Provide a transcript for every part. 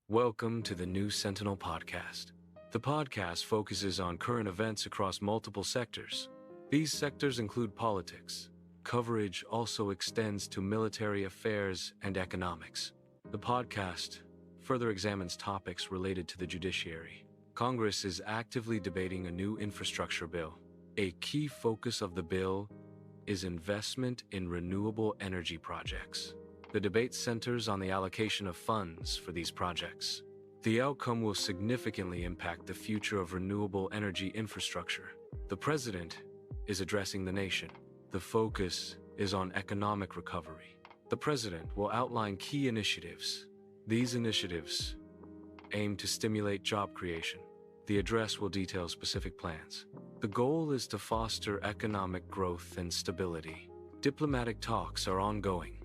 Welcome to the new Sentinel podcast. The podcast focuses on current events across multiple sectors. These sectors include politics. Coverage also extends to military affairs and economics. The podcast further examines topics related to the judiciary. Congress is actively debating a new infrastructure bill. A key focus of the bill is investment in renewable energy projects. The debate centers on the allocation of funds for these projects. The outcome will significantly impact the future of renewable energy infrastructure. The president is addressing the nation. The focus is on economic recovery. The president will outline key initiatives. These initiatives aim to stimulate job creation. The address will detail specific plans. The goal is to foster economic growth and stability. Diplomatic talks are ongoing,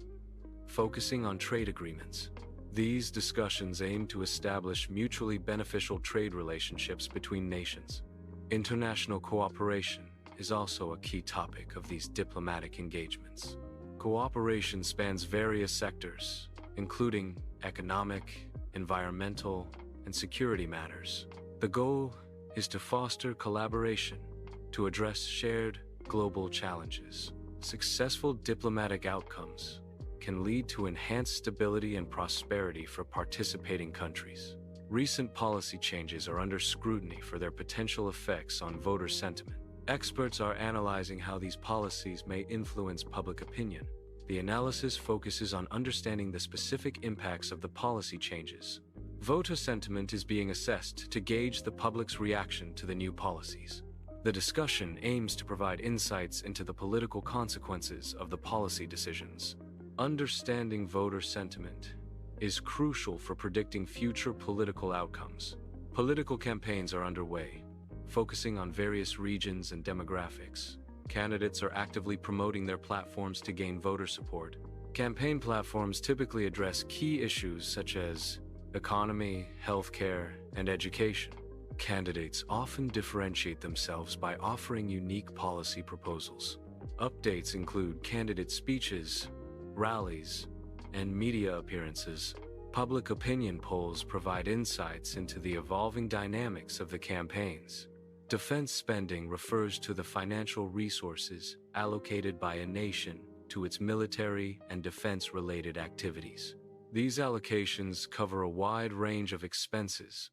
focusing on trade agreements. These discussions aim to establish mutually beneficial trade relationships between nations. International cooperation is also a key topic of these diplomatic engagements. Cooperation spans various sectors, including economic, environmental, and security matters. The goal is to foster collaboration to address shared global challenges. Successful diplomatic outcomes can lead to enhanced stability and prosperity for participating countries. Recent policy changes are under scrutiny for their potential effects on voter sentiment. Experts are analyzing how these policies may influence public opinion. The analysis focuses on understanding the specific impacts of the policy changes. Voter sentiment is being assessed to gauge the public's reaction to the new policies. The discussion aims to provide insights into the political consequences of the policy decisions. Understanding voter sentiment is crucial for predicting future political outcomes. Political campaigns are underway, focusing on various regions and demographics. Candidates are actively promoting their platforms to gain voter support. Campaign platforms typically address key issues such as economy, healthcare, and education. Candidates often differentiate themselves by offering unique policy proposals. Updates include candidate speeches, rallies, and media appearances. Public opinion polls provide insights into the evolving dynamics of the campaigns. Defense spending refers to the financial resources allocated by a nation to its military and defense-related activities. These allocations cover a wide range of expenses,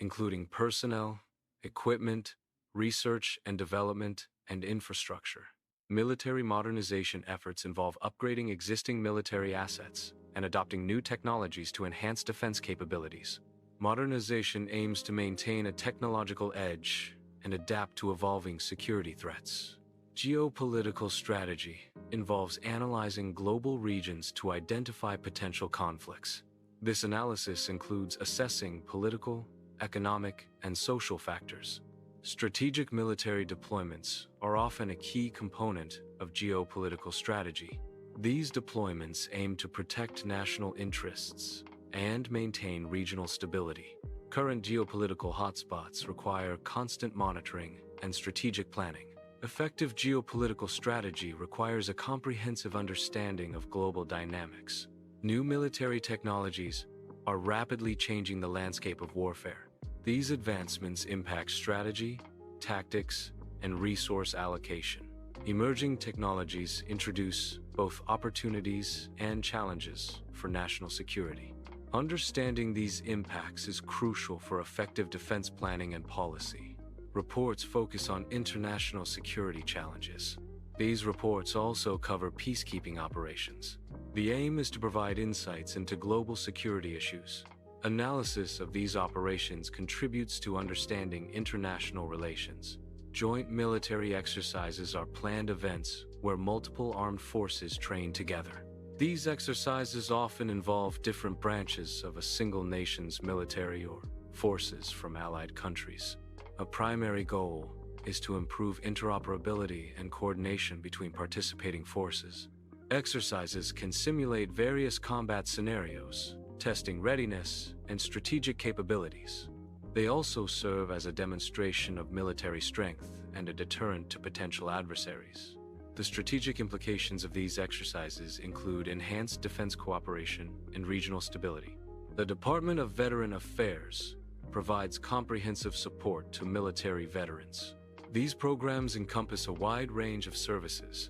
including personnel, equipment, research and development, and infrastructure. Military modernization efforts involve upgrading existing military assets and adopting new technologies to enhance defense capabilities. Modernization aims to maintain a technological edge and adapt to evolving security threats. Geopolitical strategy involves analyzing global regions to identify potential conflicts. This analysis includes assessing political, economic, and social factors. Strategic military deployments are often a key component of geopolitical strategy. These deployments aim to protect national interests and maintain regional stability. Current geopolitical hotspots require constant monitoring and strategic planning. Effective geopolitical strategy requires a comprehensive understanding of global dynamics. New military technologies are rapidly changing the landscape of warfare. These advancements impact strategy, tactics, and resource allocation. Emerging technologies introduce both opportunities and challenges for national security. Understanding these impacts is crucial for effective defense planning and policy. Reports focus on international security challenges. These reports also cover peacekeeping operations. The aim is to provide insights into global security issues. Analysis of these operations contributes to understanding international relations. Joint military exercises are planned events where multiple armed forces train together. These exercises often involve different branches of a single nation's military or forces from allied countries. A primary goal is to improve interoperability and coordination between participating forces. Exercises can simulate various combat scenarios, testing readiness and strategic capabilities. They also serve as a demonstration of military strength and a deterrent to potential adversaries. The strategic implications of these exercises include enhanced defense cooperation and regional stability. The Department of Veteran Affairs provides comprehensive support to military veterans. These programs encompass a wide range of services,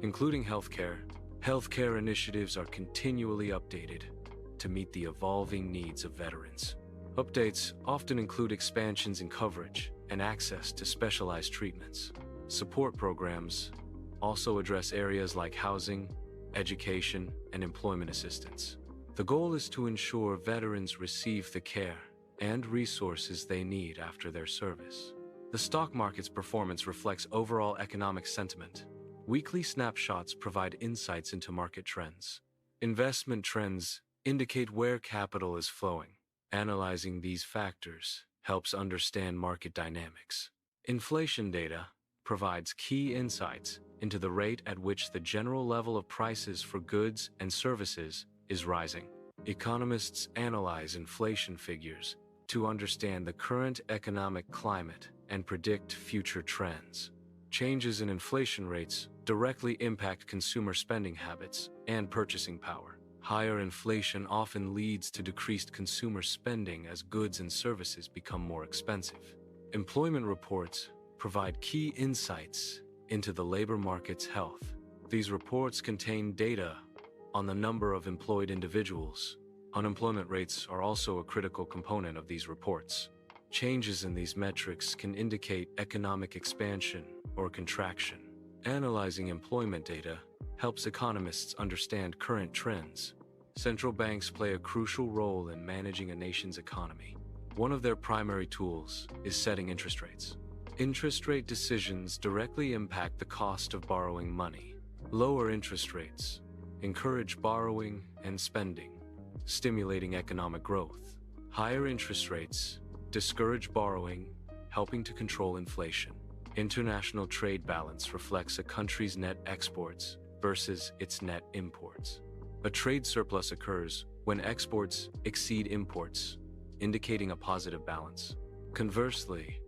including healthcare. Healthcare initiatives are continually updated to meet the evolving needs of veterans. Updates often include expansions in coverage and access to specialized treatments. Support programs also address areas like housing, education, and employment assistance. The goal is to ensure veterans receive the care and resources they need after their service. The stock market's performance reflects overall economic sentiment. Weekly snapshots provide insights into market trends. Investment trends indicate where capital is flowing. Analyzing these factors helps understand market dynamics. Inflation data provides key insights into the rate at which the general level of prices for goods and services is rising. Economists analyze inflation figures to understand the current economic climate and predict future trends. Changes in inflation rates directly impact consumer spending habits and purchasing power. Higher inflation often leads to decreased consumer spending as goods and services become more expensive. Employment reports provide key insights into the labor market's health. These reports contain data on the number of employed individuals. Unemployment rates are also a critical component of these reports. Changes in these metrics can indicate economic expansion or contraction. Analyzing employment data helps economists understand current trends. Central banks play a crucial role in managing a nation's economy. One of their primary tools is setting interest rates. Interest rate decisions directly impact the cost of borrowing money. Lower interest rates encourage borrowing and spending, stimulating economic growth. Higher interest rates discourage borrowing, helping to control inflation. International trade balance reflects a country's net exports versus its net imports. A trade surplus occurs when exports exceed imports, indicating a positive balance. Conversely,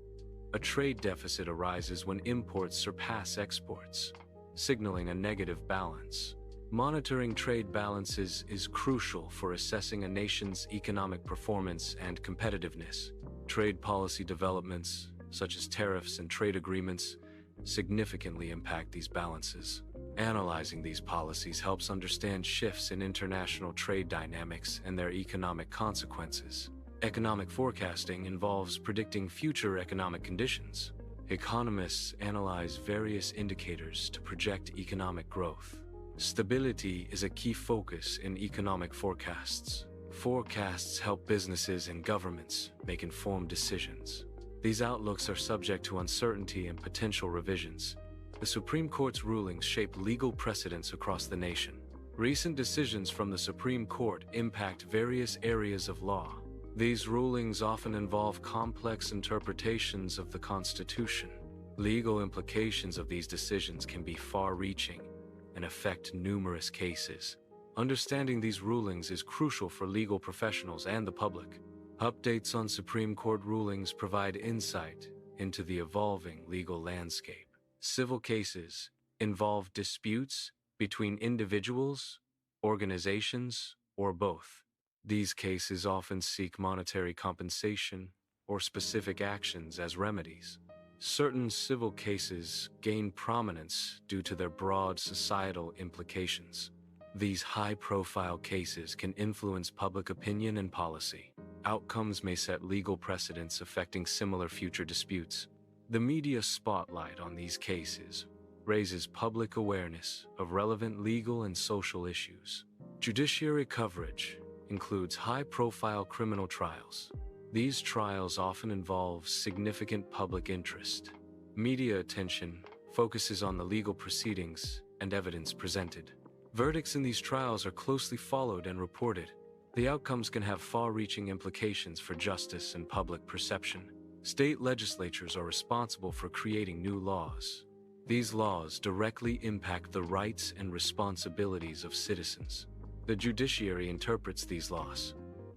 a trade deficit arises when imports surpass exports, signaling a negative balance. Monitoring trade balances is crucial for assessing a nation's economic performance and competitiveness. Trade policy developments, such as tariffs and trade agreements, significantly impact these balances. Analyzing these policies helps understand shifts in international trade dynamics and their economic consequences. Economic forecasting involves predicting future economic conditions. Economists analyze various indicators to project economic growth. Stability is a key focus in economic forecasts. Forecasts help businesses and governments make informed decisions. These outlooks are subject to uncertainty and potential revisions. The Supreme Court's rulings shape legal precedents across the nation. Recent decisions from the Supreme Court impact various areas of law. These rulings often involve complex interpretations of the Constitution. Legal implications of these decisions can be far-reaching and affect numerous cases. Understanding these rulings is crucial for legal professionals and the public. Updates on Supreme Court rulings provide insight into the evolving legal landscape. Civil cases involve disputes between individuals, organizations, or both. These cases often seek monetary compensation or specific actions as remedies. Certain civil cases gain prominence due to their broad societal implications. These high-profile cases can influence public opinion and policy. Outcomes may set legal precedents affecting similar future disputes. The media spotlight on these cases raises public awareness of relevant legal and social issues. Judiciary coverage includes high-profile criminal trials. These trials often involve significant public interest. Media attention focuses on the legal proceedings and evidence presented. Verdicts in these trials are closely followed and reported. The outcomes can have far-reaching implications for justice and public perception. State legislatures are responsible for creating new laws. These laws directly impact the rights and responsibilities of citizens. The judiciary interprets these laws,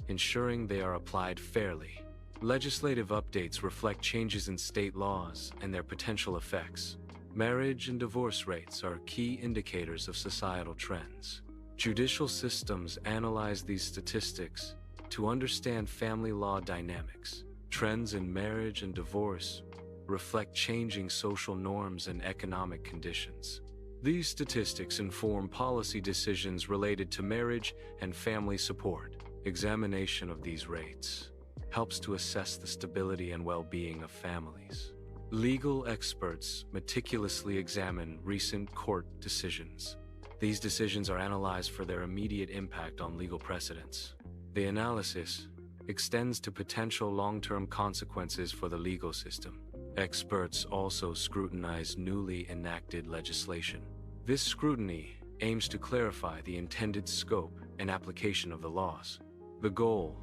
ensuring they are applied fairly. Legislative updates reflect changes in state laws and their potential effects. Marriage and divorce rates are key indicators of societal trends. Judicial systems analyze these statistics to understand family law dynamics. Trends in marriage and divorce reflect changing social norms and economic conditions. These statistics inform policy decisions related to marriage and family support. Examination of these rates helps to assess the stability and well-being of families. Legal experts meticulously examine recent court decisions. These decisions are analyzed for their immediate impact on legal precedents. The analysis extends to potential long-term consequences for the legal system. Experts also scrutinize newly enacted legislation. This scrutiny aims to clarify the intended scope and application of the laws. The goal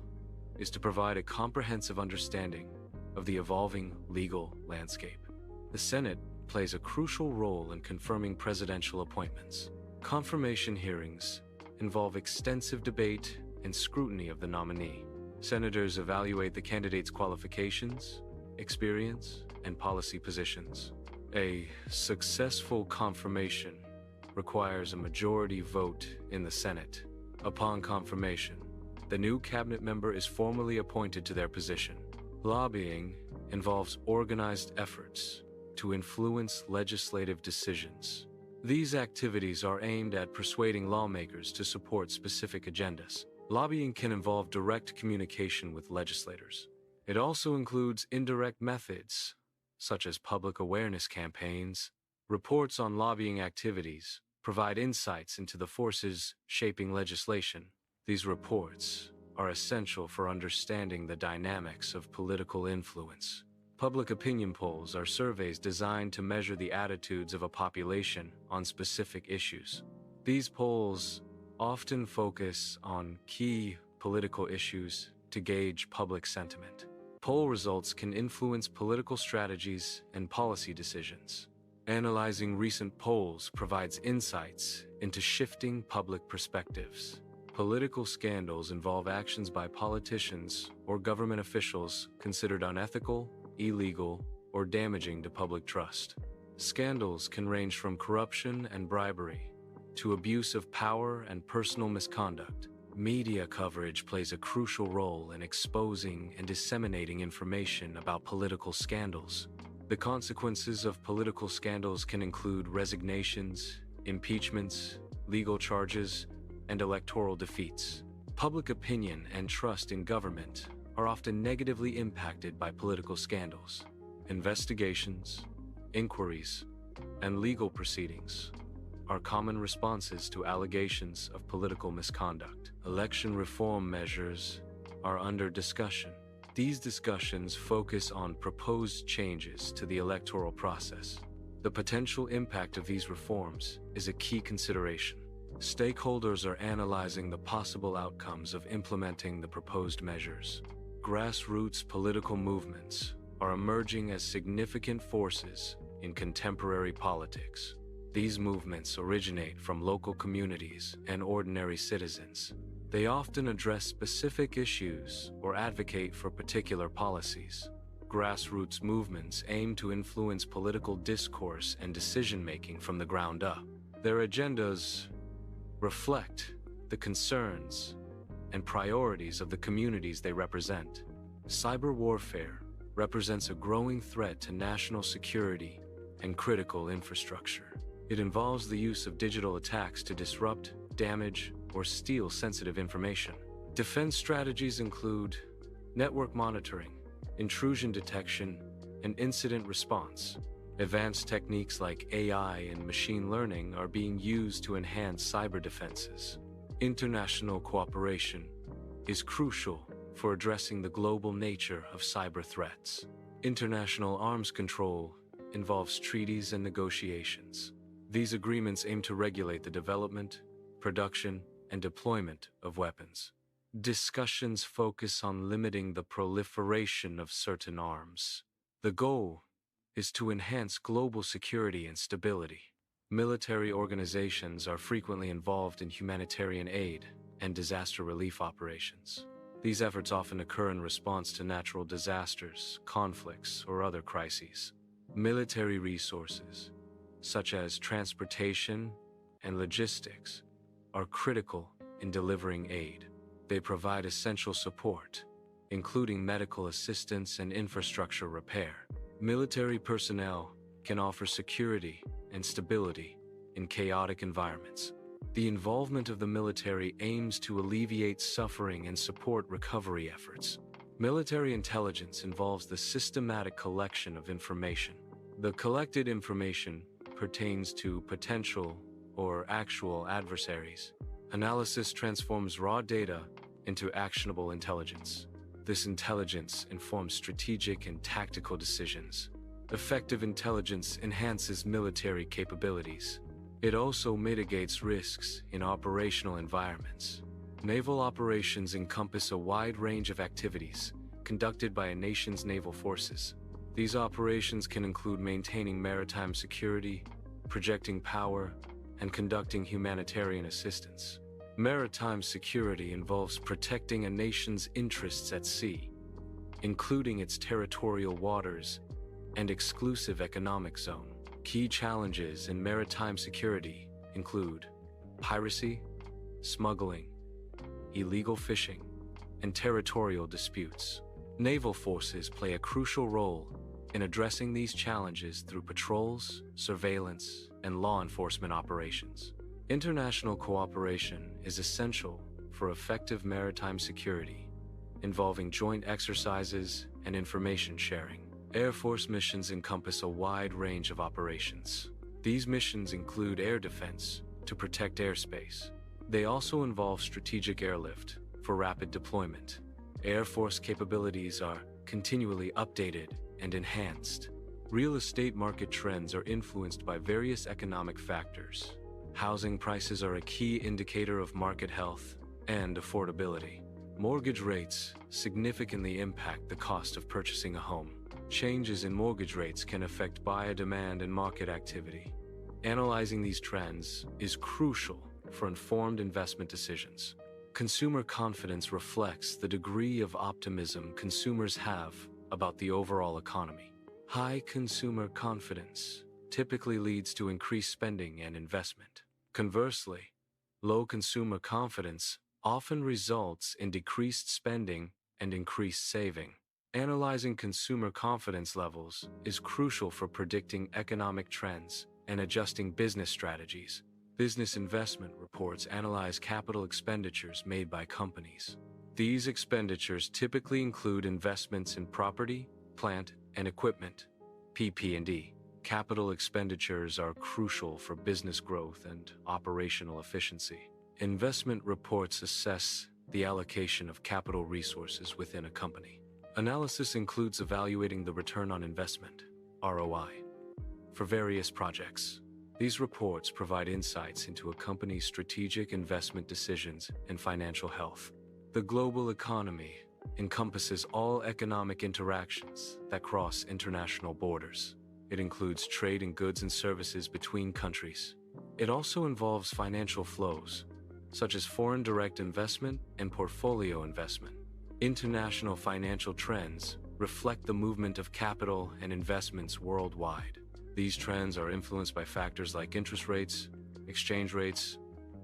is to provide a comprehensive understanding of the evolving legal landscape. The Senate plays a crucial role in confirming presidential appointments. Confirmation hearings involve extensive debate and scrutiny of the nominee. Senators evaluate the candidate's qualifications, experience, and policy positions. A successful confirmation requires a majority vote in the Senate. Upon confirmation, the new cabinet member is formally appointed to their position. Lobbying involves organized efforts to influence legislative decisions. These activities are aimed at persuading lawmakers to support specific agendas. Lobbying can involve direct communication with legislators. It also includes indirect methods, such as public awareness campaigns. Reports on lobbying activities provide insights into the forces shaping legislation. These reports are essential for understanding the dynamics of political influence. Public opinion polls are surveys designed to measure the attitudes of a population on specific issues. These polls often focus on key political issues to gauge public sentiment. Poll results can influence political strategies and policy decisions. Analyzing recent polls provides insights into shifting public perspectives. Political scandals involve actions by politicians or government officials considered unethical, illegal, or damaging to public trust. Scandals can range from corruption and bribery to abuse of power and personal misconduct. Media coverage plays a crucial role in exposing and disseminating information about political scandals. The consequences of political scandals can include resignations, impeachments, legal charges, and electoral defeats. Public opinion and trust in government are often negatively impacted by political scandals. Investigations, inquiries, and legal proceedings are common responses to allegations of political misconduct. Election reform measures are under discussion. These discussions focus on proposed changes to the electoral process. The potential impact of these reforms is a key consideration. Stakeholders are analyzing the possible outcomes of implementing the proposed measures. Grassroots political movements are emerging as significant forces in contemporary politics. These movements originate from local communities and ordinary citizens. They often address specific issues or advocate for particular policies. Grassroots movements aim to influence political discourse and decision-making from the ground up. Their agendas reflect the concerns and priorities of the communities they represent. Cyber warfare represents a growing threat to national security and critical infrastructure. It involves the use of digital attacks to disrupt, damage, or steal sensitive information. Defense strategies include network monitoring, intrusion detection, and incident response. Advanced techniques like AI and machine learning are being used to enhance cyber defenses. International cooperation is crucial for addressing the global nature of cyber threats. International arms control involves treaties and negotiations. These agreements aim to regulate the development, production, and deployment of weapons. Discussions focus on limiting the proliferation of certain arms. The goal is to enhance global security and stability. Military organizations are frequently involved in humanitarian aid and disaster relief operations. These efforts often occur in response to natural disasters, conflicts, or other crises. Military resources, such as transportation and logistics, are critical in delivering aid. They provide essential support, including medical assistance and infrastructure repair. Military personnel can offer security and stability in chaotic environments. The involvement of the military aims to alleviate suffering and support recovery efforts. Military intelligence involves the systematic collection of information. The collected information pertains to potential or actual adversaries. Analysis transforms raw data into actionable intelligence. This intelligence informs strategic and tactical decisions. Effective intelligence enhances military capabilities. It also mitigates risks in operational environments. Naval operations encompass a wide range of activities conducted by a nation's naval forces. These operations can include maintaining maritime security, projecting power, and conducting humanitarian assistance. Maritime security involves protecting a nation's interests at sea, including its territorial waters and exclusive economic zone. Key challenges in maritime security include piracy, smuggling, illegal fishing, and territorial disputes. Naval forces play a crucial role in addressing these challenges through patrols, surveillance, and law enforcement operations. International cooperation is essential for effective maritime security, involving joint exercises and information sharing. Air Force missions encompass a wide range of operations. These missions include air defense to protect airspace. They also involve strategic airlift for rapid deployment. Air Force capabilities are continually updated and enhanced. Real estate market trends are influenced by various economic factors. Housing prices are a key indicator of market health and affordability. Mortgage rates significantly impact the cost of purchasing a home. Changes in mortgage rates can affect buyer demand and market activity. Analyzing these trends is crucial for informed investment decisions. Consumer confidence reflects the degree of optimism consumers have about the overall economy. High consumer confidence typically leads to increased spending and investment. Conversely, low consumer confidence often results in decreased spending and increased saving. Analyzing consumer confidence levels is crucial for predicting economic trends and adjusting business strategies. Business investment reports analyze capital expenditures made by companies. These expenditures typically include investments in property, plant, and equipment, PP&E. Capital expenditures are crucial for business growth and operational efficiency. Investment reports assess the allocation of capital resources within a company. Analysis includes evaluating the return on investment, ROI, for various projects. These reports provide insights into a company's strategic investment decisions and financial health. The global economy encompasses all economic interactions that cross international borders. It includes trade in goods and services between countries. It also involves financial flows, such as foreign direct investment and portfolio investment. International financial trends reflect the movement of capital and investments worldwide. These trends are influenced by factors like interest rates, exchange rates,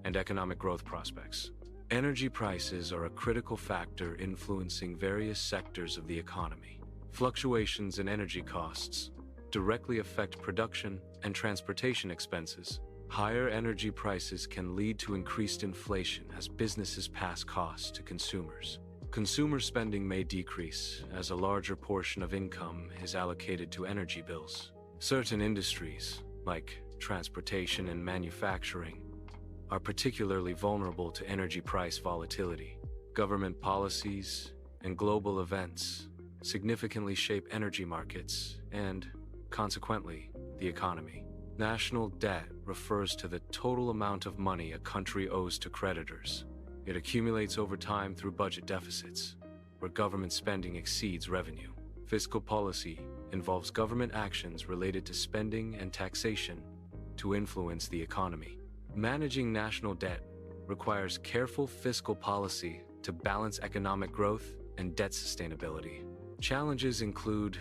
and economic growth prospects. Energy prices are a critical factor influencing various sectors of the economy. Fluctuations in energy costs directly affect production and transportation expenses. Higher energy prices can lead to increased inflation as businesses pass costs to consumers. Consumer spending may decrease as a larger portion of income is allocated to energy bills. Certain industries, like transportation and manufacturing, are particularly vulnerable to energy price volatility. Government policies and global events significantly shape energy markets and, consequently, the economy. National debt refers to the total amount of money a country owes to creditors. It accumulates over time through budget deficits, where government spending exceeds revenue. Fiscal policy involves government actions related to spending and taxation to influence the economy. Managing national debt requires careful fiscal policy to balance economic growth and debt sustainability. Challenges include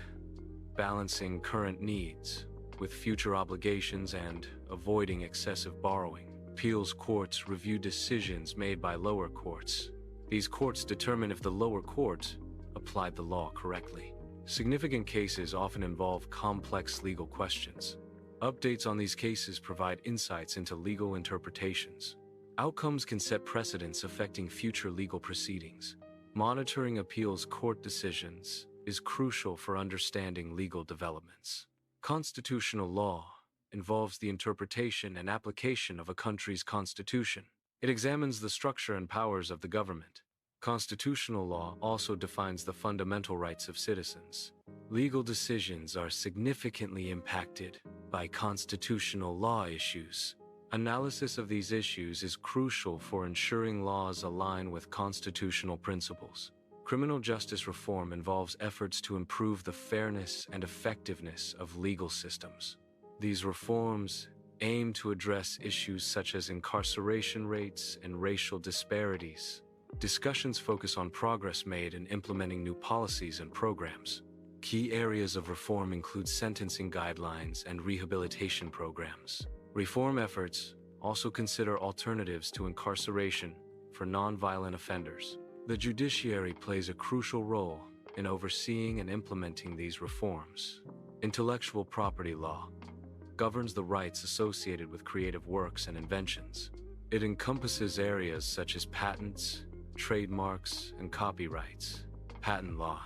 balancing current needs with future obligations and avoiding excessive borrowing. Appeals courts review decisions made by lower courts, These courts determine if the lower court applied the law correctly. Significant cases often involve complex legal questions. Updates on these cases provide insights into legal interpretations. Outcomes can set precedents affecting future legal proceedings. Monitoring appeals court decisions is crucial for understanding legal developments. Constitutional law involves the interpretation and application of a country's constitution. It examines the structure and powers of the government. Constitutional law also defines the fundamental rights of citizens. Legal decisions are significantly impacted by constitutional law issues. Analysis of these issues is crucial for ensuring laws align with constitutional principles. Criminal justice reform involves efforts to improve the fairness and effectiveness of legal systems. These reforms aim to address issues such as incarceration rates and racial disparities. Discussions focus on progress made in implementing new policies and programs. Key areas of reform include sentencing guidelines and rehabilitation programs. Reform efforts also consider alternatives to incarceration for nonviolent offenders. The judiciary plays a crucial role in overseeing and implementing these reforms. Intellectual property law governs the rights associated with creative works and inventions. It encompasses areas such as patents, trademarks, and copyrights. Patent law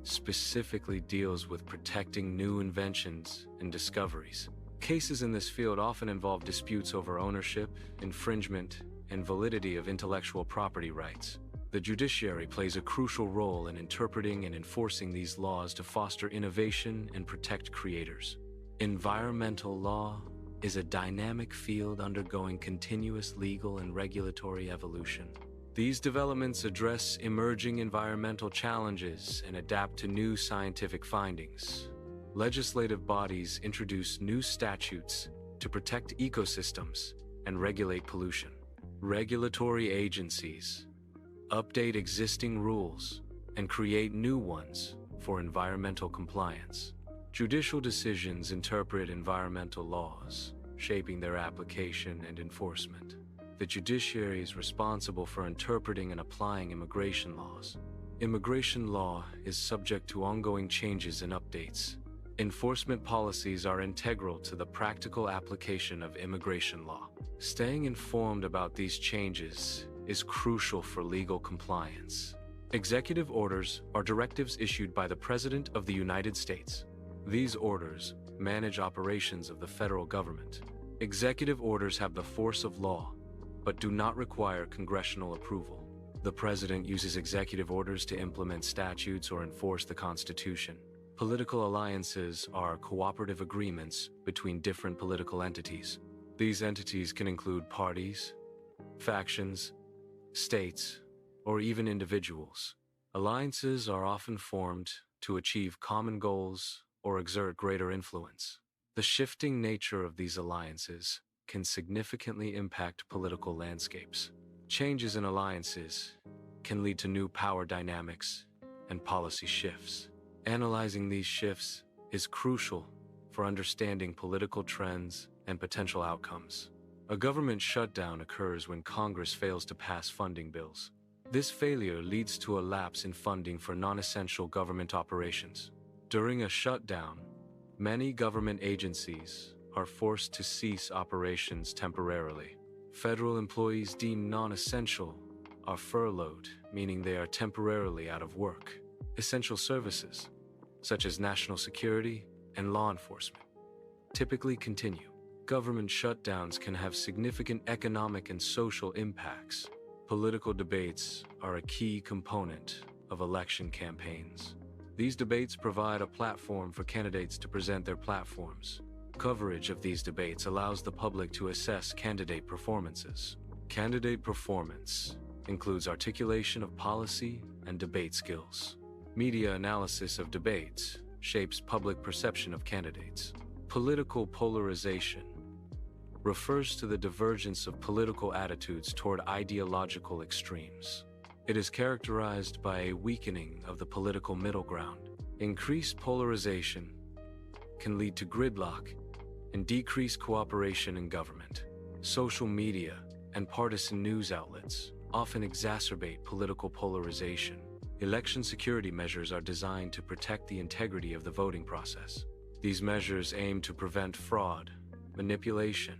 specifically deals with protecting new inventions and discoveries. Cases in this field often involve disputes over ownership, infringement, and validity of intellectual property rights. The judiciary plays a crucial role in interpreting and enforcing these laws to foster innovation and protect creators. Environmental law is a dynamic field undergoing continuous legal and regulatory evolution. These developments address emerging environmental challenges and adapt to new scientific findings. Legislative bodies introduce new statutes to protect ecosystems and regulate pollution. Regulatory agencies update existing rules and create new ones for environmental compliance. Judicial decisions interpret environmental laws, shaping their application and enforcement. The judiciary is responsible for interpreting and applying immigration laws. Immigration law is subject to ongoing changes and updates. Enforcement policies are integral to the practical application of immigration law. Staying informed about these changes is crucial for legal compliance. Executive orders are directives issued by the President of the United States. These orders manage operations of the federal government. Executive orders have the force of law, but do not require congressional approval. The President uses executive orders to implement statutes or enforce the Constitution. Political alliances are cooperative agreements between different political entities. These entities can include parties, factions, states, or even individuals. Alliances are often formed to achieve common goals or exert greater influence. The shifting nature of these alliances can significantly impact political landscapes. Changes in alliances can lead to new power dynamics and policy shifts. Analyzing these shifts is crucial for understanding political trends and potential outcomes. A government shutdown occurs when Congress fails to pass funding bills. This failure leads to a lapse in funding for non-essential government operations. During a shutdown, many government agencies are forced to cease operations temporarily. Federal employees deemed non-essential are furloughed, meaning they are temporarily out of work. Essential services, such as national security and law enforcement, typically continue. Government shutdowns can have significant economic and social impacts. Political debates are a key component of election campaigns. These debates provide a platform for candidates to present their platforms. Coverage of these debates allows the public to assess candidate performances. Candidate performance includes articulation of policy and debate skills. Media analysis of debates shapes public perception of candidates. Political polarization refers to the divergence of political attitudes toward ideological extremes. It is characterized by a weakening of the political middle ground. Increased polarization can lead to gridlock and decreased cooperation in government. Social media and partisan news outlets often exacerbate political polarization. Election security measures are designed to protect the integrity of the voting process. These measures aim to prevent fraud, manipulation,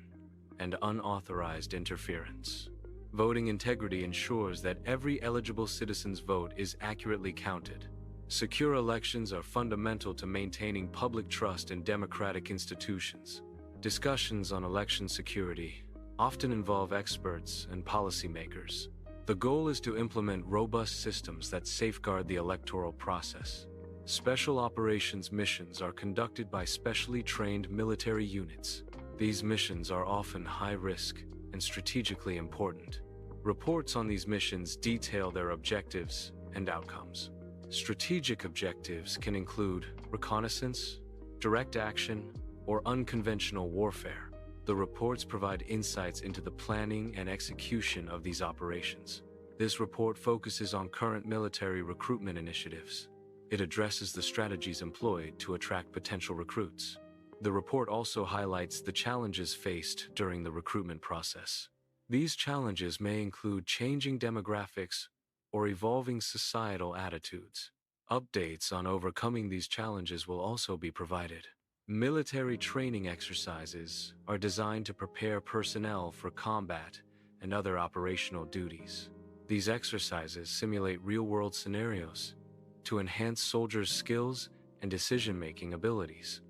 and unauthorized interference. Voting integrity ensures that every eligible citizen's vote is accurately counted. Secure elections are fundamental to maintaining public trust in democratic institutions. Discussions on election security often involve experts and policymakers. The goal is to implement robust systems that safeguard the electoral process. Special operations missions are conducted by specially trained military units. These missions are often high risk and strategically important. Reports on these missions detail their objectives and outcomes. Strategic objectives can include reconnaissance, direct action, or unconventional warfare. The reports provide insights into the planning and execution of these operations. This report focuses on current military recruitment initiatives. It addresses the strategies employed to attract potential recruits. The report also highlights the challenges faced during the recruitment process. These challenges may include changing demographics or evolving societal attitudes. Updates on overcoming these challenges will also be provided. Military training exercises are designed to prepare personnel for combat and other operational duties. These exercises simulate real-world scenarios to enhance soldiers' skills and decision-making abilities.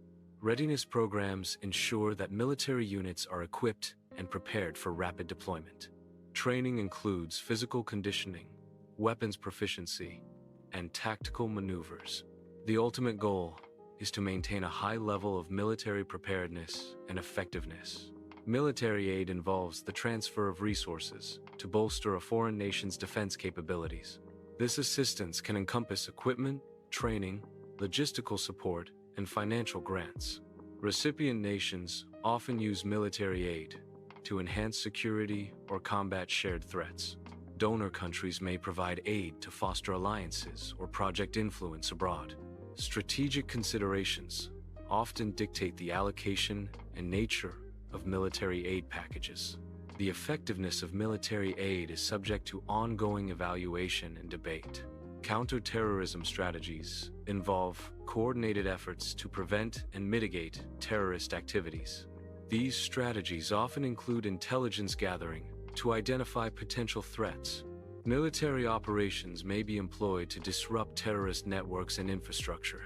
Readiness programs ensure that military units are equipped and prepared for rapid deployment. Training includes physical conditioning, weapons proficiency, and tactical maneuvers. The ultimate goal is to maintain a high level of military preparedness and effectiveness. Military aid involves the transfer of resources to bolster a foreign nation's defense capabilities. This assistance can encompass equipment, training, logistical support, and financial grants. Recipient nations often use military aid to enhance security or combat shared threats. Donor countries may provide aid to foster alliances or project influence abroad. Strategic considerations often dictate the allocation and nature of military aid packages. The effectiveness of military aid is subject to ongoing evaluation and debate. Counterterrorism strategies involve coordinated efforts to prevent and mitigate terrorist activities. These strategies often include intelligence gathering to identify potential threats. Military operations may be employed to disrupt terrorist networks and infrastructure.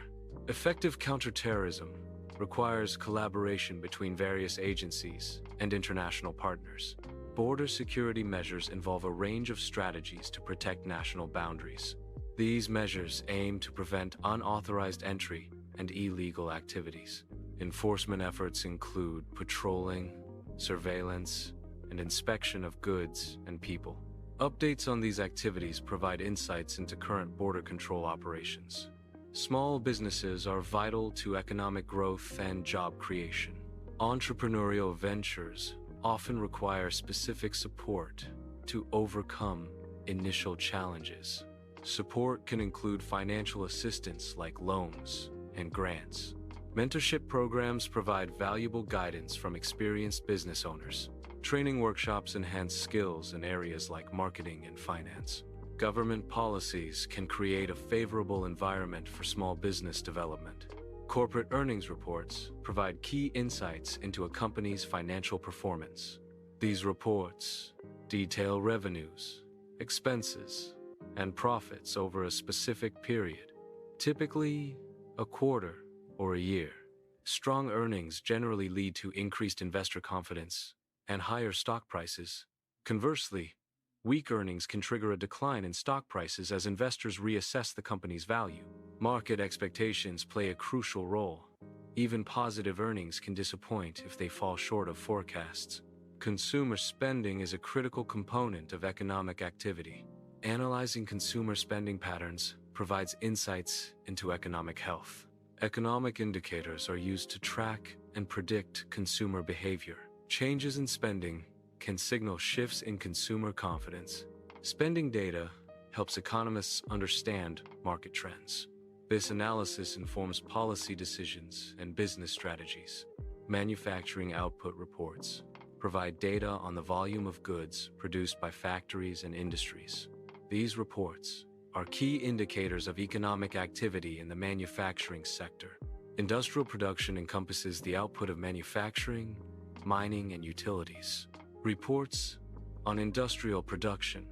Effective counterterrorism requires collaboration between various agencies and international partners. Border security measures involve a range of strategies to protect national boundaries. These measures aim to prevent unauthorized entry and illegal activities. Enforcement efforts include patrolling, surveillance, and inspection of goods and people. Updates on these activities provide insights into current border control operations. Small businesses are vital to economic growth and job creation. Entrepreneurial ventures often require specific support to overcome initial challenges. Support can include financial assistance like loans and grants. Mentorship programs provide valuable guidance from experienced business owners. Training workshops enhance skills in areas like marketing and finance. Government policies can create a favorable environment for small business development. Corporate earnings reports provide key insights into a company's financial performance. These reports detail revenues, expenses, and profits over a specific period, typically a quarter or a year. Strong earnings generally lead to increased investor confidence and higher stock prices. Conversely, weak earnings can trigger a decline in stock prices as investors reassess the company's value. Market expectations play a crucial role. Even positive earnings can disappoint if they fall short of forecasts. Consumer spending is a critical component of economic activity. Analyzing consumer spending patterns provides insights into economic health. Economic indicators are used to track and predict consumer behavior. Changes in spending can signal shifts in consumer confidence. Spending data helps economists understand market trends. This analysis informs policy decisions and business strategies. Manufacturing output reports provide data on the volume of goods produced by factories and industries. These reports are key indicators of economic activity in the manufacturing sector. Industrial production encompasses the output of manufacturing, mining, and utilities. Reports on industrial production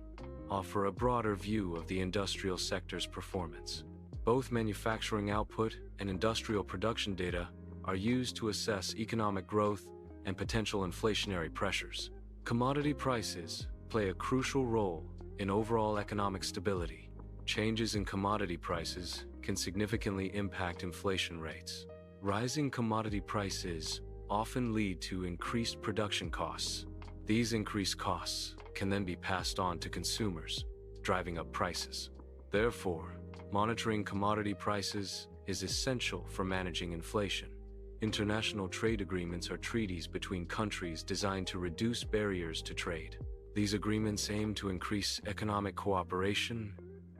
offer a broader view of the industrial sector's performance. Both manufacturing output and industrial production data are used to assess economic growth and potential inflationary pressures. Commodity prices play a crucial role in overall economic stability. Changes in commodity prices can significantly impact inflation rates. Rising commodity prices often lead to increased production costs. These increased costs can then be passed on to consumers, driving up prices. Therefore, monitoring commodity prices is essential for managing inflation. International trade agreements are treaties between countries designed to reduce barriers to trade. These agreements aim to increase economic cooperation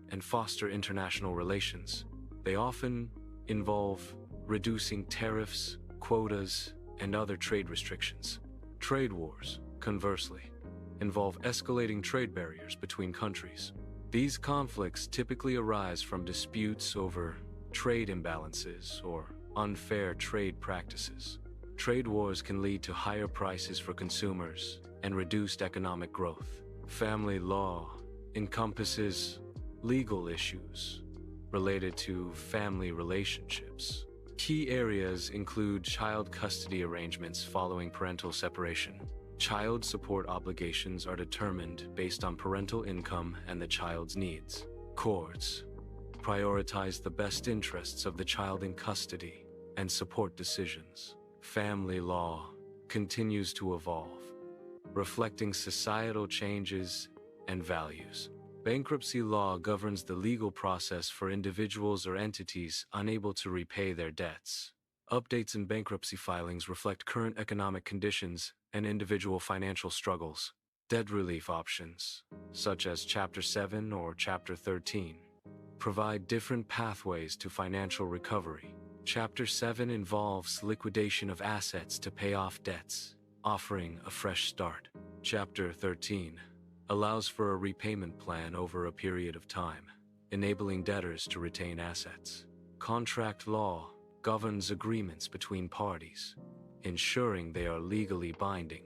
and foster international relations. They often involve reducing tariffs, quotas, and other trade restrictions. Trade wars, conversely, involve escalating trade barriers between countries. These conflicts typically arise from disputes over trade imbalances or unfair trade practices. Trade wars can lead to higher prices for consumers and reduced economic growth. Family law encompasses legal issues related to family relationships. Key areas include child custody arrangements following parental separation. Child support obligations are determined based on parental income and the child's needs. Courts prioritize the best interests of the child in custody and support decisions. Family law continues to evolve, reflecting societal changes and values. Bankruptcy law governs the legal process for individuals or entities unable to repay their debts. Updates in bankruptcy filings reflect current economic conditions and individual financial struggles. Debt relief options, such as Chapter 7 or Chapter 13, provide different pathways to financial recovery. Chapter 7 involves liquidation of assets to pay off debts, offering a fresh start. Chapter 13 allows for a repayment plan over a period of time, enabling debtors to retain assets. Contract law governs agreements between parties, ensuring they are legally binding.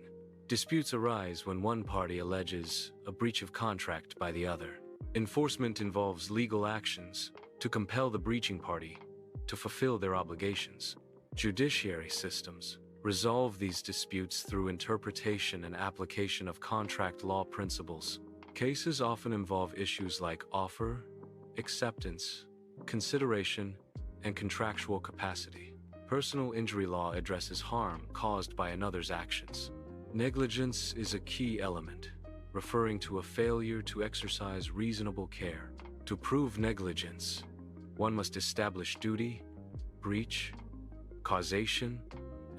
Disputes arise when one party alleges a breach of contract by the other. Enforcement involves legal actions to compel the breaching party to fulfill their obligations. Judiciary systems resolve these disputes through interpretation and application of contract law principles. Cases often involve issues like offer, acceptance, consideration, and contractual capacity. Personal injury law addresses harm caused by another's actions. Negligence is a key element, referring to a failure to exercise reasonable care. To prove negligence, one must establish duty, breach, causation,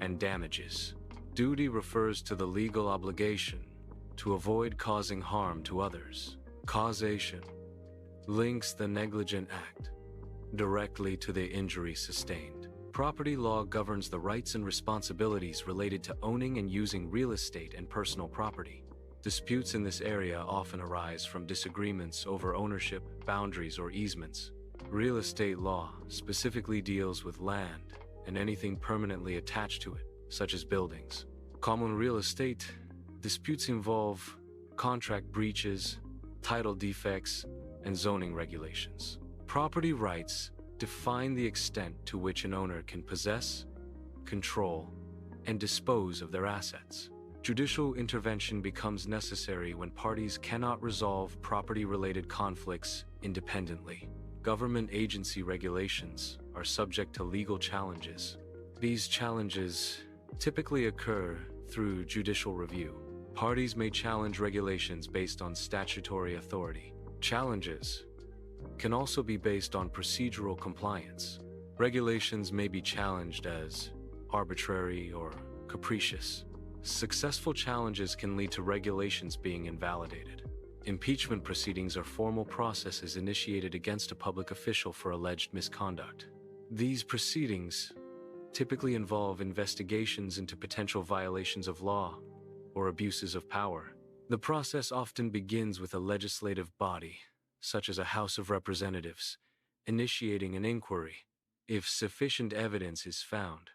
and damages. Duty refers to the legal obligation to avoid causing harm to others. Causation links the negligent act directly to the injury sustained. Property law governs the rights and responsibilities related to owning and using real estate and personal property. Disputes in this area often arise from disagreements over ownership, boundaries, or easements. Real estate law specifically deals with land and anything permanently attached to it, such as buildings. Common real estate disputes involve contract breaches, title defects, and zoning regulations. Property rights define the extent to which an owner can possess, control, and dispose of their assets. Judicial intervention becomes necessary when parties cannot resolve property-related conflicts independently. Government agency regulations are subject to legal challenges. These challenges typically occur through judicial review. Parties may challenge regulations based on statutory authority. Challenges can also be based on procedural compliance. Regulations may be challenged as arbitrary or capricious. Successful challenges can lead to regulations being invalidated. Impeachment proceedings are formal processes initiated against a public official for alleged misconduct. These proceedings typically involve investigations into potential violations of law or abuses of power. The process often begins with a legislative body, such as a House of Representatives, initiating an inquiry. If sufficient evidence is found,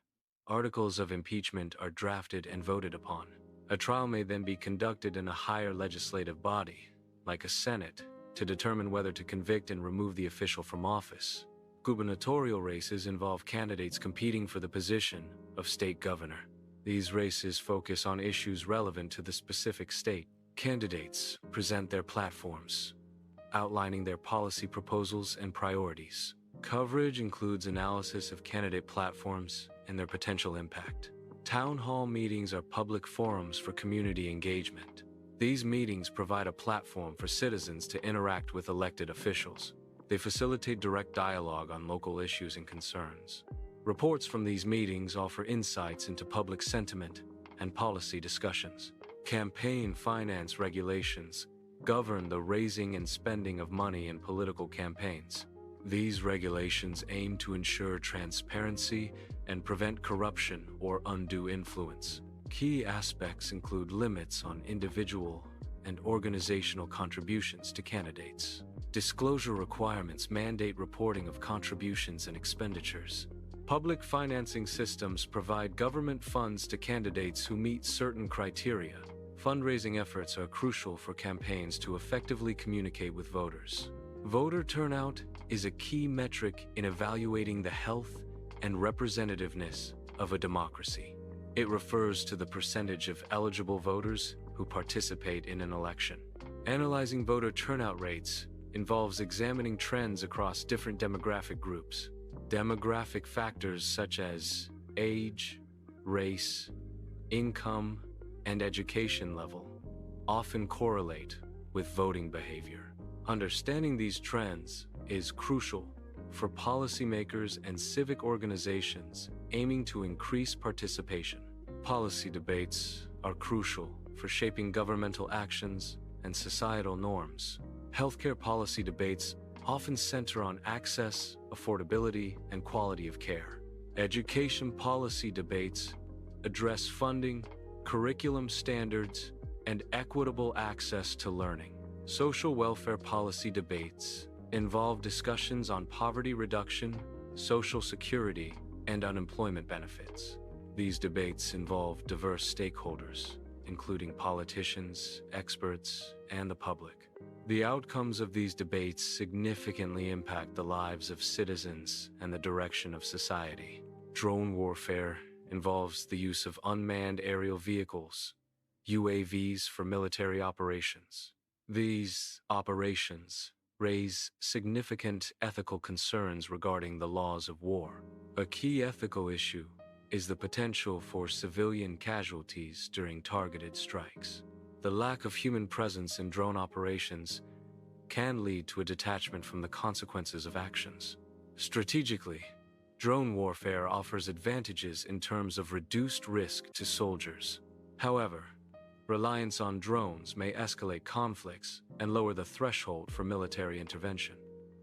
articles of impeachment are drafted and voted upon. A trial may then be conducted in a higher legislative body, like a Senate, to determine whether to convict and remove the official from office. Gubernatorial races involve candidates competing for the position of state governor. These races focus on issues relevant to the specific state. Candidates present their platforms, outlining their policy proposals and priorities. Coverage includes analysis of candidate platforms and their potential impact. Town hall meetings are public forums for community engagement. These meetings provide a platform for citizens to interact with elected officials. They facilitate direct dialogue on local issues and concerns. Reports from these meetings offer insights into public sentiment and policy discussions. Campaign finance regulations govern the raising and spending of money in political campaigns. These regulations aim to ensure transparency and prevent corruption or undue influence. Key aspects include limits on individual and organizational contributions to candidates. Disclosure requirements mandate reporting of contributions and expenditures. Public financing systems provide government funds to candidates who meet certain criteria. Fundraising efforts are crucial for campaigns to effectively communicate with voters. Voter turnout is a key metric in evaluating the health and representativeness of a democracy. It refers to the percentage of eligible voters who participate in an election. Analyzing voter turnout rates involves examining trends across different demographic groups. Demographic factors such as age, race, income, and education level often correlate with voting behavior. Understanding these trends is crucial for policymakers and civic organizations aiming to increase participation. Policy debates are crucial for shaping governmental actions and societal norms. Healthcare policy debates often center on access, affordability, and quality of care. Education policy debates address funding, curriculum standards, and equitable access to learning. Social welfare policy debates involve discussions on poverty reduction, social security, and unemployment benefits. These debates involve diverse stakeholders, including politicians, experts, and the public. The outcomes of these debates significantly impact the lives of citizens and the direction of society. Drone warfare involves the use of unmanned aerial vehicles, UAVs, for military operations. These operations raise significant ethical concerns regarding the laws of war. A key ethical issue is the potential for civilian casualties during targeted strikes. The lack of human presence in drone operations can lead to a detachment from the consequences of actions. Strategically, drone warfare offers advantages in terms of reduced risk to soldiers. However, reliance on drones may escalate conflicts and lower the threshold for military intervention.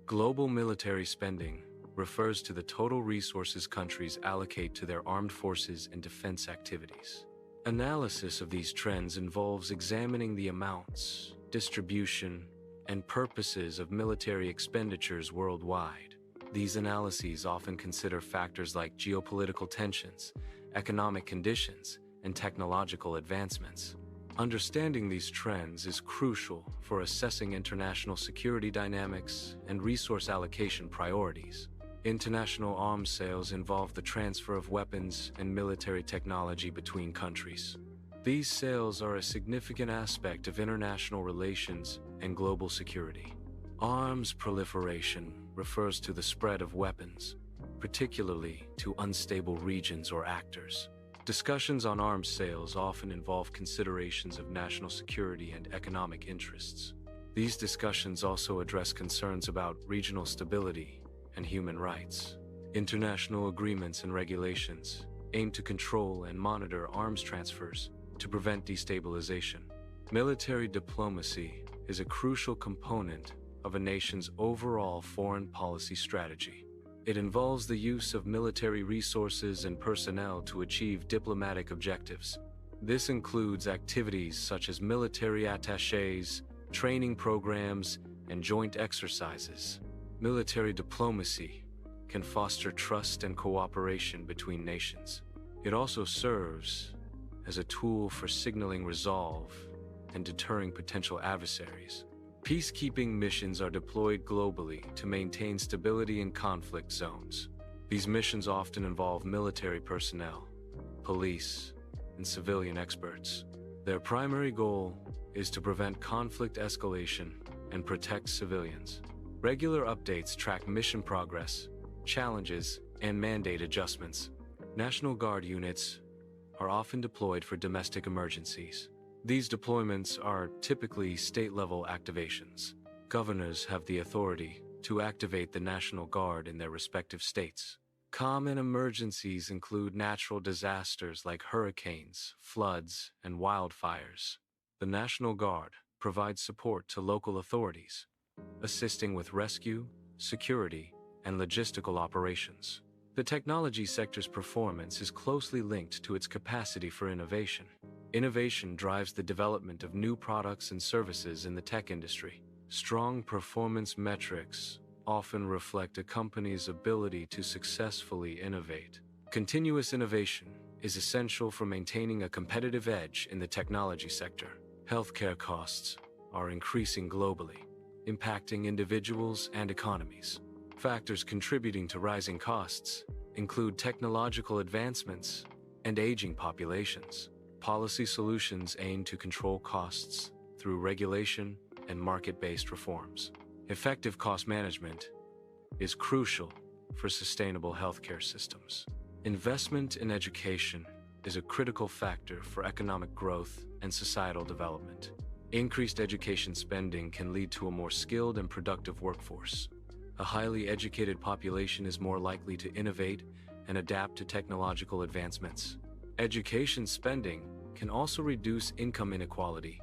Global military spending refers to the total resources countries allocate to their armed forces and defense activities. Analysis of these trends involves examining the amounts, distribution, and purposes of military expenditures worldwide. These analyses often consider factors like geopolitical tensions, economic conditions, and technological advancements. Understanding these trends is crucial for assessing international security dynamics and resource allocation priorities. International arms sales involve the transfer of weapons and military technology between countries. These sales are a significant aspect of international relations and global security. Arms proliferation refers to the spread of weapons, particularly to unstable regions or actors. Discussions on arms sales often involve considerations of national security and economic interests. These discussions also address concerns about regional stability and human rights. International agreements and regulations aim to control and monitor arms transfers to prevent destabilization. Military diplomacy is a crucial component of a nation's overall foreign policy strategy. It involves the use of military resources and personnel to achieve diplomatic objectives. This includes activities such as military attachés, training programs, and joint exercises. Military diplomacy can foster trust and cooperation between nations. It also serves as a tool for signaling resolve and deterring potential adversaries. Peacekeeping missions are deployed globally to maintain stability in conflict zones. These missions often involve military personnel, police, and civilian experts. Their primary goal is to prevent conflict escalation and protect civilians. Regular updates track mission progress, challenges, and mandate adjustments. National Guard units are often deployed for domestic emergencies. These deployments are typically state-level activations. Governors have the authority to activate the National Guard in their respective states. Common emergencies include natural disasters like hurricanes, floods, and wildfires. The National Guard provides support to local authorities, assisting with rescue, security, and logistical operations. The technology sector's performance is closely linked to its capacity for innovation. Innovation drives the development of new products and services in the tech industry. Strong performance metrics often reflect a company's ability to successfully innovate. Continuous innovation is essential for maintaining a competitive edge in the technology sector. Healthcare costs are increasing globally, impacting individuals and economies. Factors contributing to rising costs include technological advancements and aging populations. Policy solutions aim to control costs through regulation and market-based reforms. Effective cost management is crucial for sustainable healthcare systems. Investment in education is a critical factor for economic growth and societal development. Increased education spending can lead to a more skilled and productive workforce. A highly educated population is more likely to innovate and adapt to technological advancements. Education spending can also reduce income inequality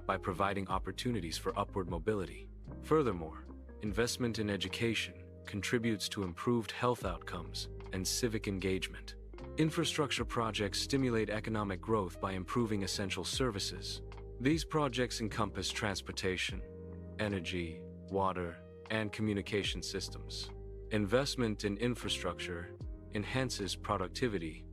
by providing opportunities for upward mobility. Furthermore, investment in education contributes to improved health outcomes and civic engagement. Infrastructure projects stimulate economic growth by improving essential services. These projects encompass transportation, energy, water, and communication systems. Investment in infrastructure enhances productivity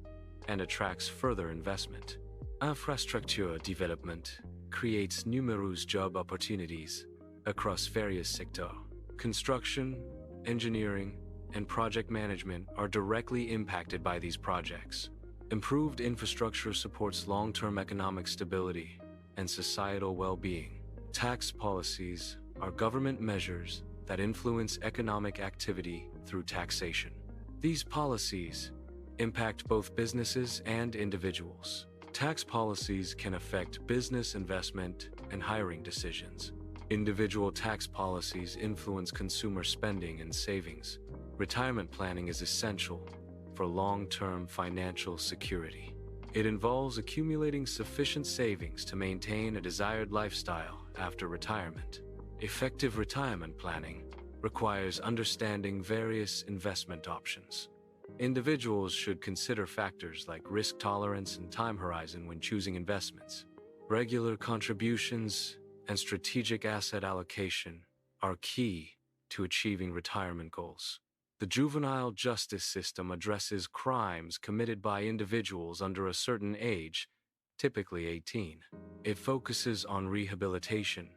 and attracts further investment. Infrastructure development creates numerous job opportunities across various sectors. Construction, engineering, and project management are directly impacted by these projects. Improved infrastructure supports long-term economic stability and societal well-being. Tax policies are government measures that influence economic activity through taxation. These policies impact both businesses and individuals. Tax policies can affect business investment and hiring decisions. Individual tax policies influence consumer spending and savings. Retirement planning is essential for long-term financial security. It involves accumulating sufficient savings to maintain a desired lifestyle after retirement. Effective retirement planning requires understanding various investment options. Individuals should consider factors like risk tolerance and time horizon when choosing investments. Regular contributions and strategic asset allocation are key to achieving retirement goals. The juvenile justice system addresses crimes committed by individuals under a certain age, typically 18. It focuses on rehabilitation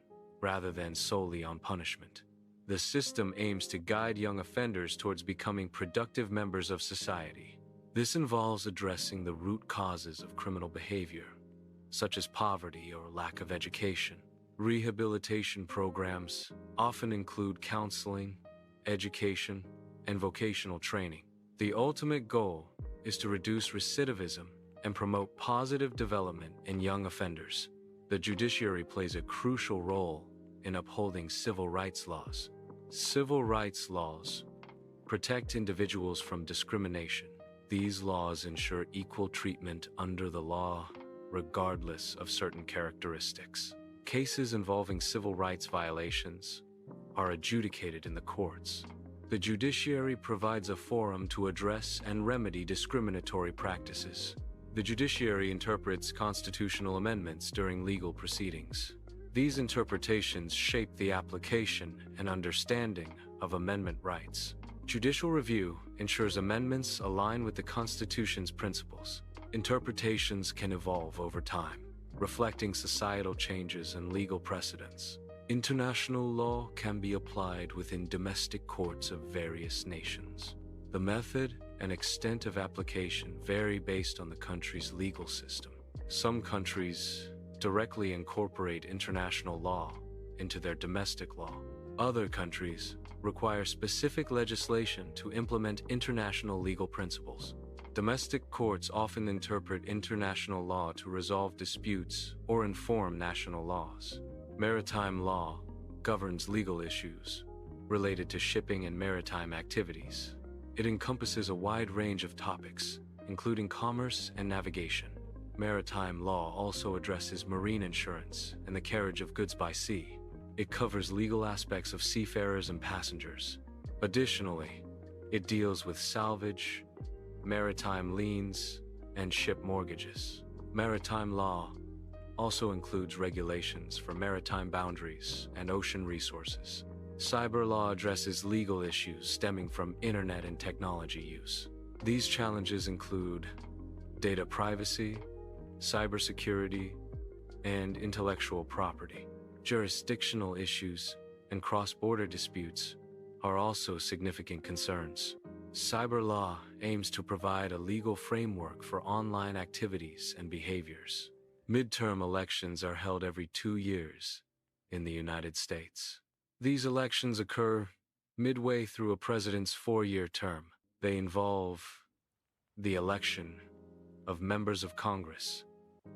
rather than solely on punishment. The system aims to guide young offenders towards becoming productive members of society. This involves addressing the root causes of criminal behavior, such as poverty or lack of education. Rehabilitation programs often include counseling, education, and vocational training. The ultimate goal is to reduce recidivism and promote positive development in young offenders. The judiciary plays a crucial role in upholding civil rights laws. Civil rights laws protect individuals from discrimination. These laws ensure equal treatment under the law, regardless of certain characteristics. Cases involving civil rights violations are adjudicated in the courts. The judiciary provides a forum to address and remedy discriminatory practices. The judiciary interprets constitutional amendments during legal proceedings. These interpretations shape the application and understanding of amendment rights. Judicial review ensures amendments align with the Constitution's principles. Interpretations can evolve over time, reflecting societal changes and legal precedents. International law can be applied within domestic courts of various nations. The method and extent of application vary based on the country's legal system. Some countries directly incorporate international law into their domestic law. Other countries require specific legislation to implement international legal principles. Domestic courts often interpret international law to resolve disputes or inform national laws. Maritime law governs legal issues related to shipping and maritime activities. It encompasses a wide range of topics, including commerce and navigation. Maritime law also addresses marine insurance and the carriage of goods by sea. It covers legal aspects of seafarers and passengers. Additionally, it deals with salvage, maritime liens, and ship mortgages. Maritime law also includes regulations for maritime boundaries and ocean resources. Cyber law addresses legal issues stemming from internet and technology use. These challenges include data privacy, cybersecurity, and intellectual property. Jurisdictional issues and cross-border disputes are also significant concerns. Cyber law aims to provide a legal framework for online activities and behaviors. Midterm elections are held every 2 years in the United States. These elections occur midway through a president's 4-year term. They involve the election of members of Congress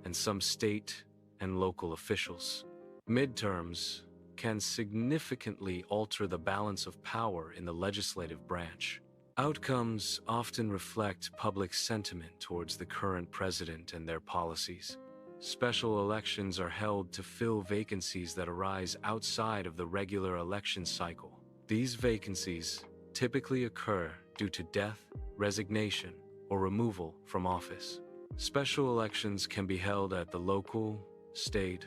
and some state and local officials. Midterms can significantly alter the balance of power in the legislative branch. Outcomes often reflect public sentiment towards the current president and their policies. Special elections are held to fill vacancies that arise outside of the regular election cycle. These vacancies typically occur due to death, resignation, or removal from office. Special elections can be held at the local, state,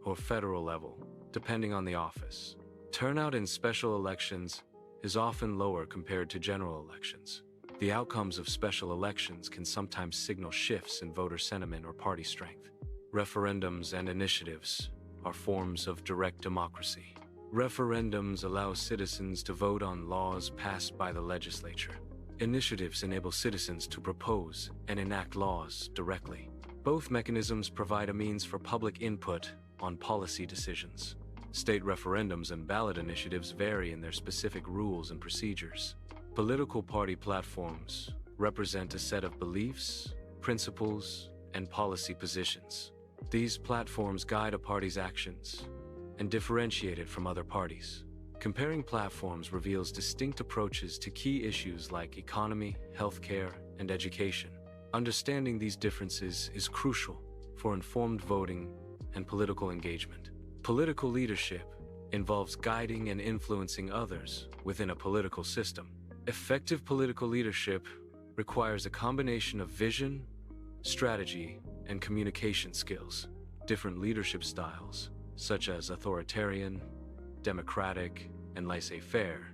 or federal level, depending on the office. Turnout in special elections is often lower compared to general elections. The outcomes of special elections can sometimes signal shifts in voter sentiment or party strength. Referendums and initiatives are forms of direct democracy. Referendums allow citizens to vote on laws passed by the legislature. Initiatives enable citizens to propose and enact laws directly. Both mechanisms provide a means for public input on policy decisions. State referendums and ballot initiatives vary in their specific rules and procedures. Political party platforms represent a set of beliefs, principles, and policy positions. These platforms guide a party's actions and differentiate it from other parties. Comparing platforms reveals distinct approaches to key issues like economy, healthcare, and education. Understanding these differences is crucial for informed voting and political engagement. Political leadership involves guiding and influencing others within a political system. Effective political leadership requires a combination of vision, strategy, and communication skills. Different leadership styles, such as authoritarian, democratic, and laissez-faire,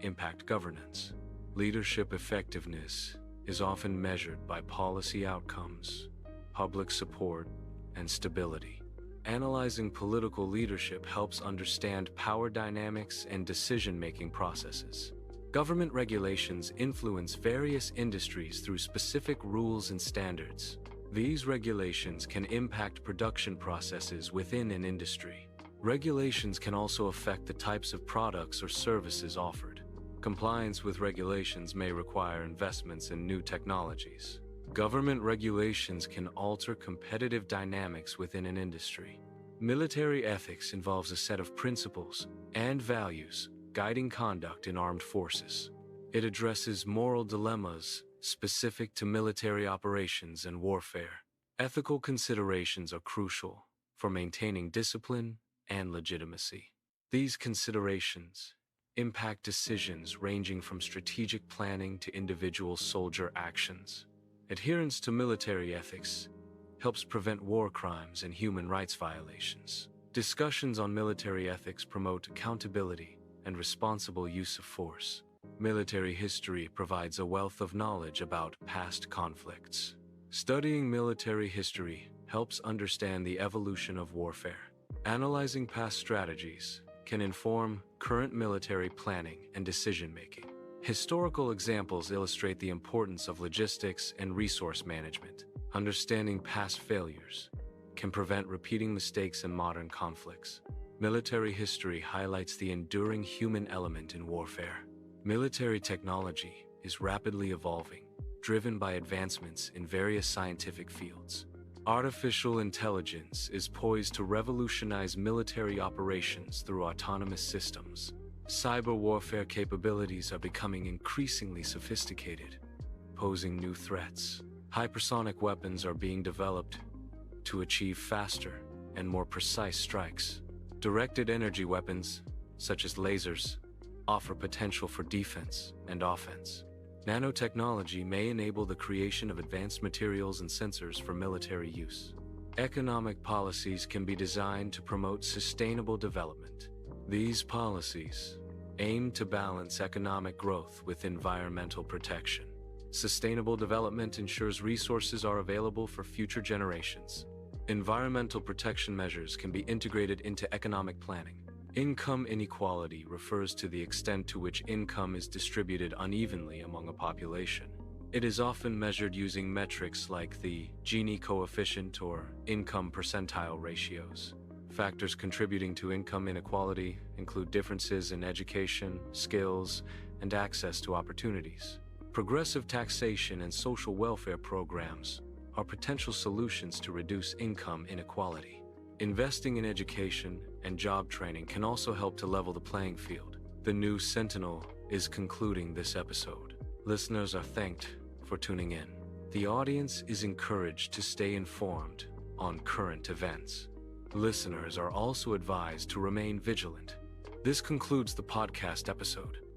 impact governance. Leadership effectiveness is often measured by policy outcomes, public support, and stability. Analyzing political leadership helps understand power dynamics and decision-making processes. Government regulations influence various industries through specific rules and standards. These regulations can impact production processes within an industry. Regulations can also affect the types of products or services offered. Compliance with regulations may require investments in new technologies. Government regulations can alter competitive dynamics within an industry. Military ethics involves a set of principles and values guiding conduct in armed forces. It addresses moral dilemmas specific to military operations and warfare. Ethical considerations are crucial for maintaining discipline and legitimacy. These considerations impact decisions ranging from strategic planning to individual soldier actions. Adherence to military ethics helps prevent war crimes and human rights violations. Discussions on military ethics promote accountability and responsible use of force. Military history provides a wealth of knowledge about past conflicts. Studying military history helps understand the evolution of warfare. Analyzing past strategies can inform current military planning and decision-making. Historical examples illustrate the importance of logistics and resource management. Understanding past failures can prevent repeating mistakes in modern conflicts. Military history highlights the enduring human element in warfare. Military technology is rapidly evolving, driven by advancements in various scientific fields. Artificial intelligence is poised to revolutionize military operations through autonomous systems. Cyber warfare capabilities are becoming increasingly sophisticated, posing new threats. Hypersonic weapons are being developed to achieve faster and more precise strikes. Directed energy weapons, such as lasers, offer potential for defense and offense. Nanotechnology may enable the creation of advanced materials and sensors for military use. Economic policies can be designed to promote sustainable development. These policies aim to balance economic growth with environmental protection. Sustainable development ensures resources are available for future generations. Environmental protection measures can be integrated into economic planning. Income inequality refers to the extent to which income is distributed unevenly among a population. It is often measured using metrics like the Gini coefficient or income percentile ratios. Factors contributing to income inequality include differences in education, skills, and access to opportunities. Progressive taxation and social welfare programs are potential solutions to reduce income inequality. Investing in education and job training can also help to level the playing field. The new Sentinel is concluding this episode. Listeners are thanked for tuning in. The audience is encouraged to stay informed on current events. Listeners are also advised to remain vigilant. This concludes the podcast episode.